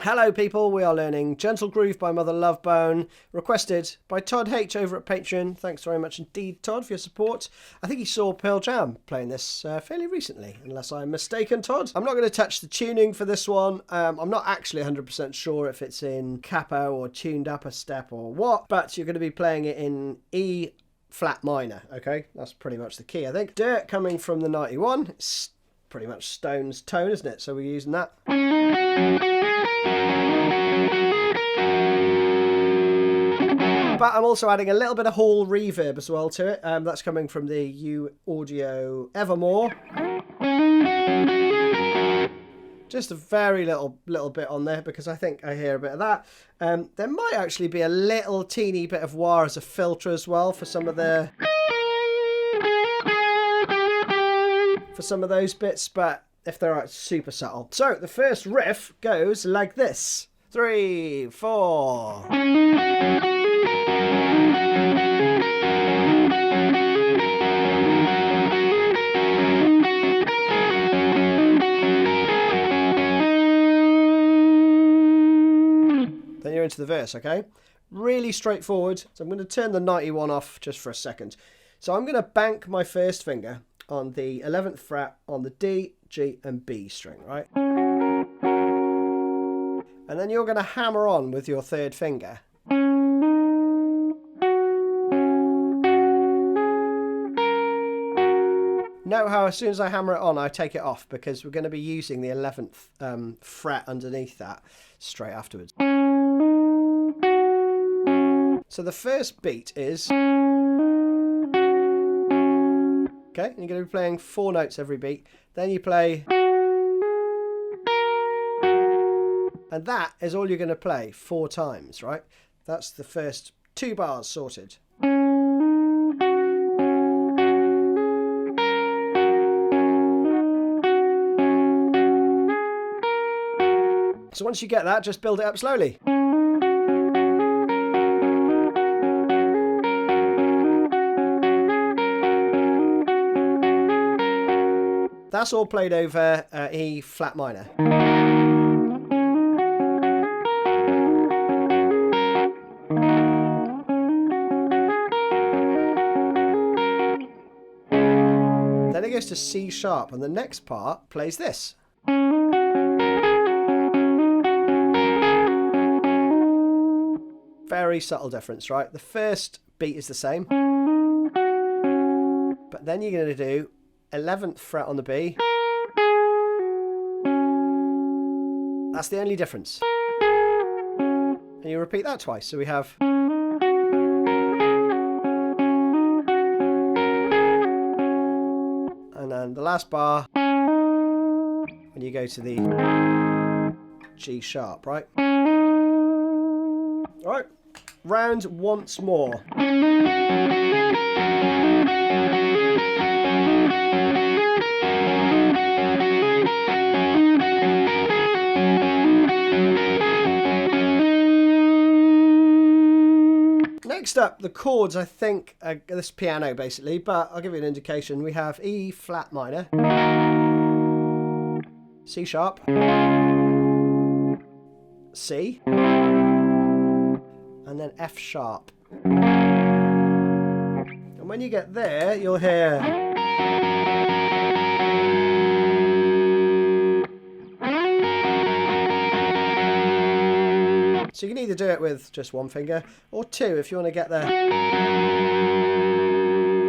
Hello people, we are learning Gentle Groove by Mother Love Bone, requested by Todd H over at Patreon. Thanks very much indeed, Todd, for your support. I think he saw Pearl Jam playing this fairly recently, unless I'm mistaken, Todd. I'm not going to touch the tuning for this one. I'm not actually 100% sure if it's in capo or tuned up a step or what, but you're going to be playing it in E flat minor, okay? That's pretty much the key, I think. Dirt coming from the 91. It's pretty much Stone's tone, isn't it? So we're using that. But I'm also adding a little bit of hall reverb as well to it. That's coming from the U Audio Evermore. Just a very little bit on there because I think I hear a bit of that. There might actually be a little teeny bit of wah as a filter as well for some of the... for some of those bits, but if they're super subtle. So the first riff goes like this. 3, 4. Then you're into the verse, okay? Really straightforward. So I'm going to turn the 91 off just for a second. So I'm going to bank my first finger on the 11th fret on the D, G and B string, right? And then you're going to hammer on with your third finger. Note how as soon as I hammer it on, I take it off because we're going to be using the 11th fret underneath that straight afterwards. So the first beat is... okay, and you're going to be playing 4 notes every beat. Then you play... and that is all you're going to play 4 times, right? That's the first 2 bars sorted. So once you get that, just build it up slowly. That's all played over E flat minor. Then it goes to C sharp, and the next part plays this. Very subtle difference, right? The first beat is the same, but then you're going to do 11th fret on the B. That's the only difference. And you repeat that twice. So we have... and then the last bar, when you go to the G sharp, right? All right, round once more. Next up, the chords, I think, this piano basically, but I'll give you an indication. We have E flat minor, C sharp, C, and then F sharp. And when you get there, you'll hear... so you can either do it with just 1 finger or 2 if you want to get there.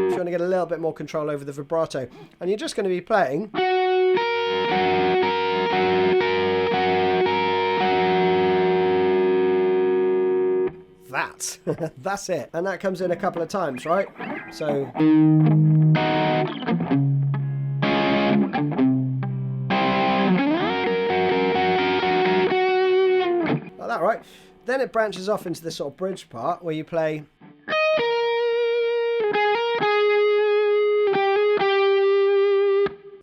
If you want to get a little bit more control over the vibrato. And you're just going to be playing... that. That's it. And that comes in a couple of times, right? So... like that, right? Then it branches off into this sort of bridge part where you play...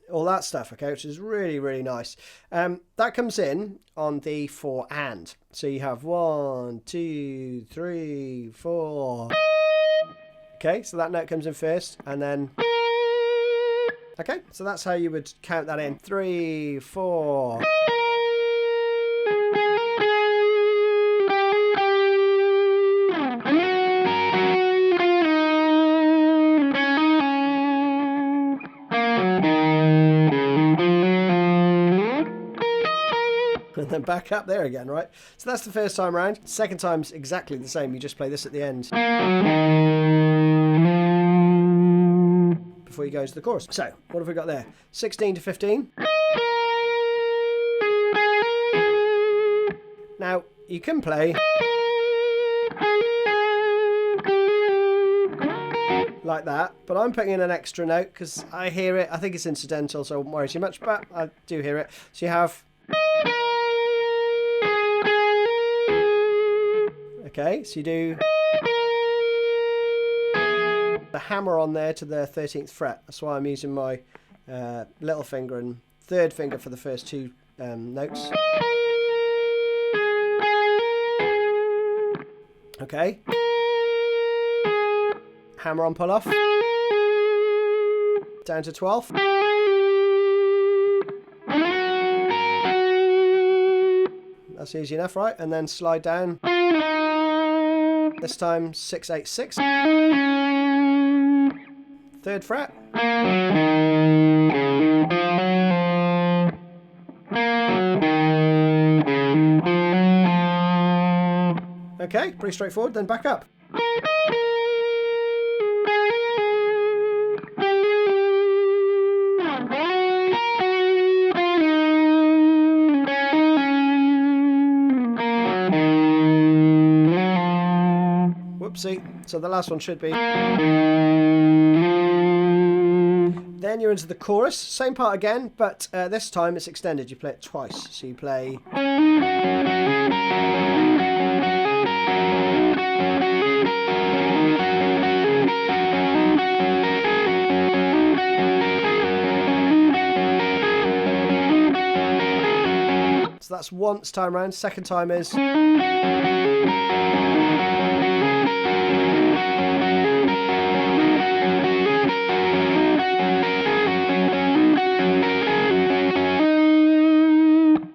all that stuff, okay, which is really, really nice. That comes in on the 4 and. So you have 1, 2, 3, 4. Okay, so that note comes in first, and then... okay, so that's how you would count that in. 3, 4... then back up there again, right? So that's the first time round. Second time's exactly the same. You just play this at the end before you go into the chorus. So, what have we got there? 16 to 15. Now, you can play like that, but I'm putting in an extra note because I hear it. I think it's incidental, so I won't worry too much, but I do hear it. So you have... Okay, so you do the hammer on there to the 13th fret. That's why I'm using my little finger and third finger for the first two notes. Okay. Hammer on pull off. Down to 12th. That's easy enough, right? And then slide down. This time 6, 8, 6. Third fret. Okay, pretty straightforward. Then back up. Whoopsie. So the last one should be. Then you're into the chorus. Same part again, but this time it's extended. You play it twice. So you play. So that's once time round. Second time is.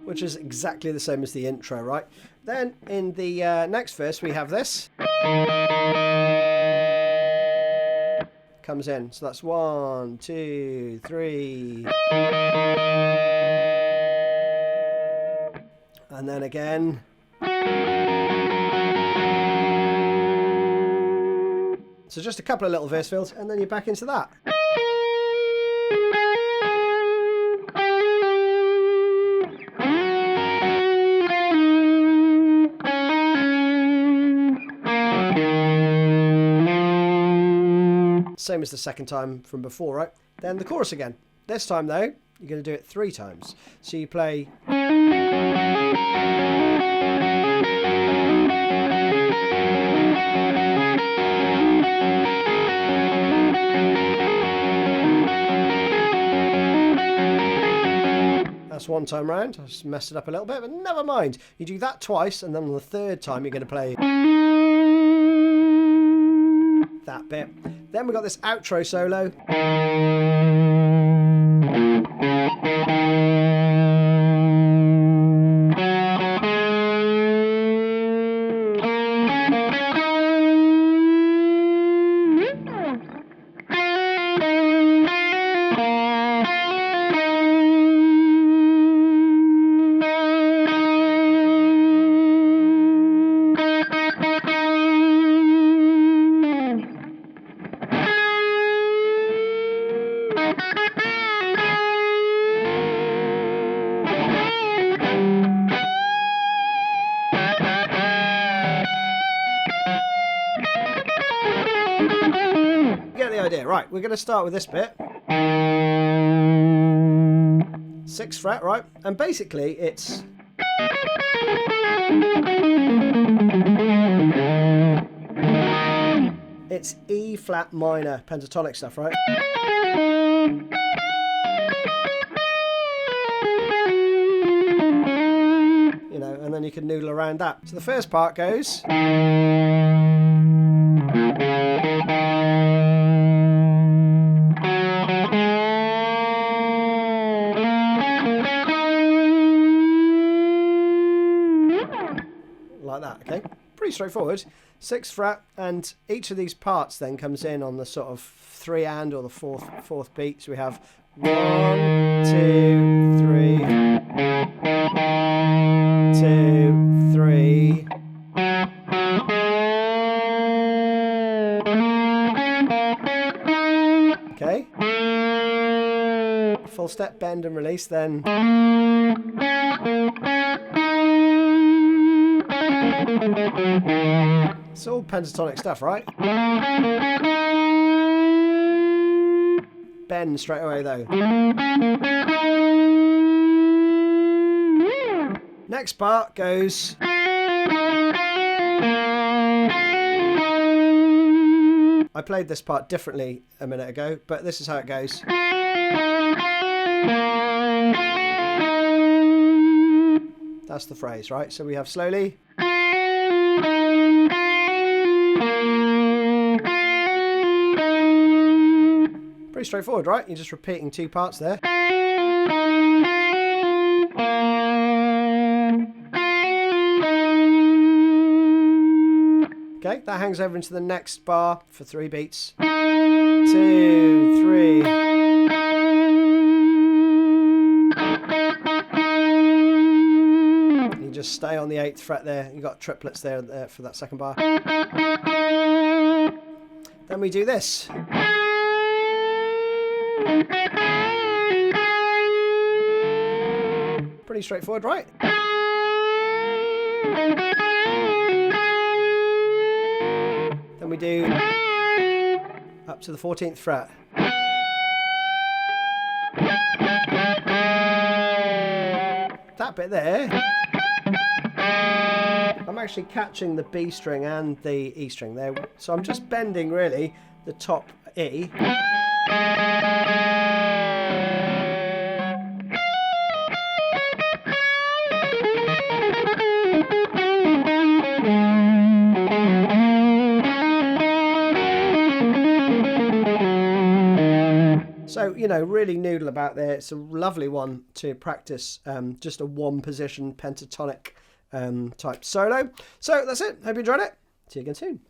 Which is exactly the same as the intro, right? Then in the next verse we have this. Comes in. So that's 1, 2, 3. And then again. So just a couple of little verse fills and then you're back into that. Same as the second time from before, right? Then the chorus again. This time though, you're going to do it 3 times. So you play. That's one time round. I just messed it up a little bit, but never mind. You do that twice, and then on the third time you're going to play that bit. Then we've got this outro solo. Right, we're going to start with this bit. 6th fret, right? And basically it's... It's E flat minor pentatonic stuff, right? You know, and then you can noodle around that. So the first part goes... like that, okay? Pretty straightforward. 6th fret, and each of these parts then comes in on the sort of 3 and or the fourth beat. So we have 1, 2, 3. 2, 3. Okay. Full step, bend and release, then. It's all pentatonic stuff, right? Bend straight away though. Next part goes. I played this part differently a minute ago, but this is how it goes. That's the phrase, right? So we have slowly. Pretty straightforward, right? You're just repeating 2 parts there. Okay, that hangs over into the next bar for 3 beats. 2, 3. You just stay on the 8th fret there. You've got triplets there for that second bar. Then we do this. Pretty straightforward, right? Then we do up to the 14th fret. That bit there, I'm actually catching the B string and the E string there, so I'm just bending really the top E. So, you know, really noodle about there. It's a lovely one to practice, just a 1-position pentatonic type solo. So that's it. Hope you enjoyed it. See you again soon.